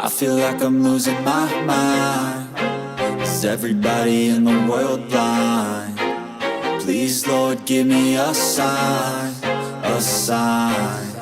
I feel like I'm losing my mind. Is everybody in the world blind? Please, Lord, give me a sign, a sign.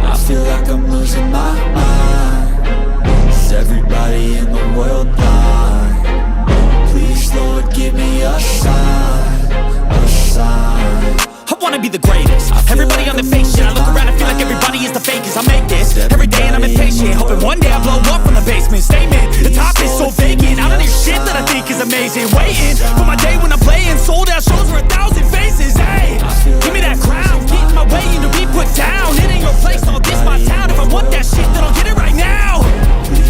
I feel like I'm losing my mind. Is everybody in the world blind? Please, Lord, give me a sign, a sign. I wanna be the greatest. Everybody on the fake shit. I look around and feel like everybody is the fakest. I make this every day and I'm impatient, hoping one day I blow up from the basement. Statement, the top is so vacant. I don't hear shit that I think is amazing. Waiting for my day when I'm playing sold out shows for 1,000 faces. Hey, give me that crown, get in my way and to be put down. It ain't your place, all this my town. If I want that shit, then I'll get it right now.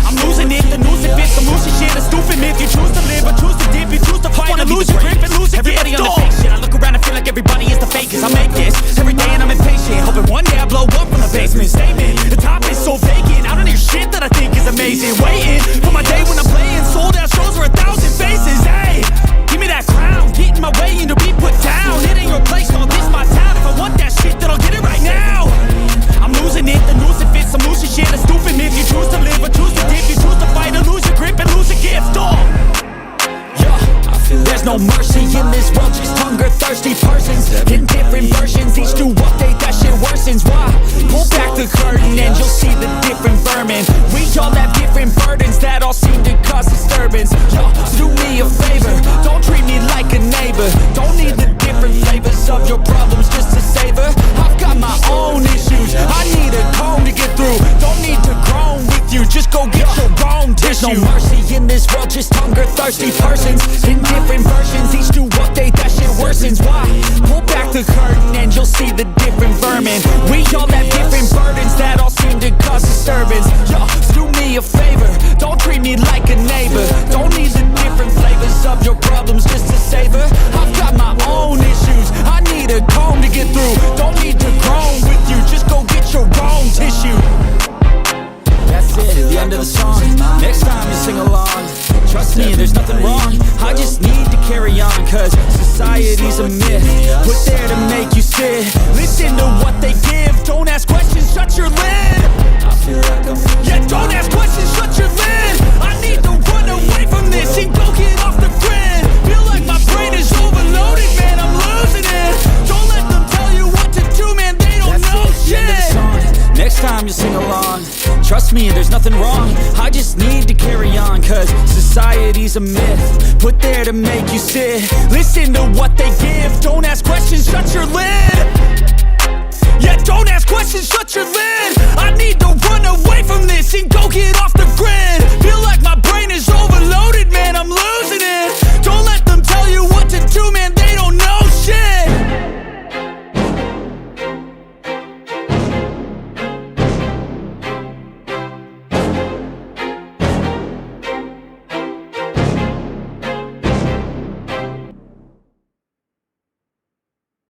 I'm losing it, the news it fits. I'm losing shit, a stupid myth. You choose to live or choose to dip. You choose to fight or lose your grip and lose it. Everybody on the fake shit. I look around and feel like everybody is the fakest. I make this every day and I'm impatient, hoping one day I blow up from the basement. Statement, the top is so vacant. I don't hear shit that I think is amazing. Waiting for my day when I'm playing sold out shows for 1,000 faces. Hey, give me that crown, get in my way and to be put down. It ain't your place, all this my town. If I want that shit, then I'll get it right now. I'm losing it, the news it fits. I'm losing shit, a stupid myth. You choose to live or choose to dip. You choose to fight or lose your grip and lose a gift. Oh, yeah. There's no mercy in this world, just hunger-thirsty persons in different versions, each new update that shit worsens. Why? Pull back the curtain and you'll see the different vermin. We all have different burdens that all seem to cause disturbance. Yo, so do me a favor, don't treat me like a neighbor. Don't need the different flavors of your problems just to savor. I've got my own issues, I need a comb to get through. Don't need to groan with you, just go get your own tissue. There's no mercy in this world, just hunger-thirsty persons in different versions, each new update that shit worsens. Why? Pull back the curtain and you'll see the different vermin. We all have different burdens that all seem to cause disturbance. Yo, so do me a favor, don't treat me like a neighbor. Don't need the different flavors of your problems just to savor. I've got my own issues, I need a comb to get through. Don't need to groan with you, just go get your own tissue. That's it, the end of the song. Next time you sing along, trust me, there's nothing wrong. I just need to carry on, cause society's a myth put there to make you sit. Listen to what they give, don't ask questions, shut your lid. Yeah, don't ask questions, shut your lid. I need to run away from this and go get off the grid. Feel like my brain is overloaded, man, I'm losing it. Don't let them tell you what to do, man, they don't know shit. Next time you sing along, trust me, there's nothing wrong. I just need to carry on, cause society's a myth put there to make you sit. Listen to what they give, don't ask questions, shut your lid. Yeah, don't ask questions, shut your lid.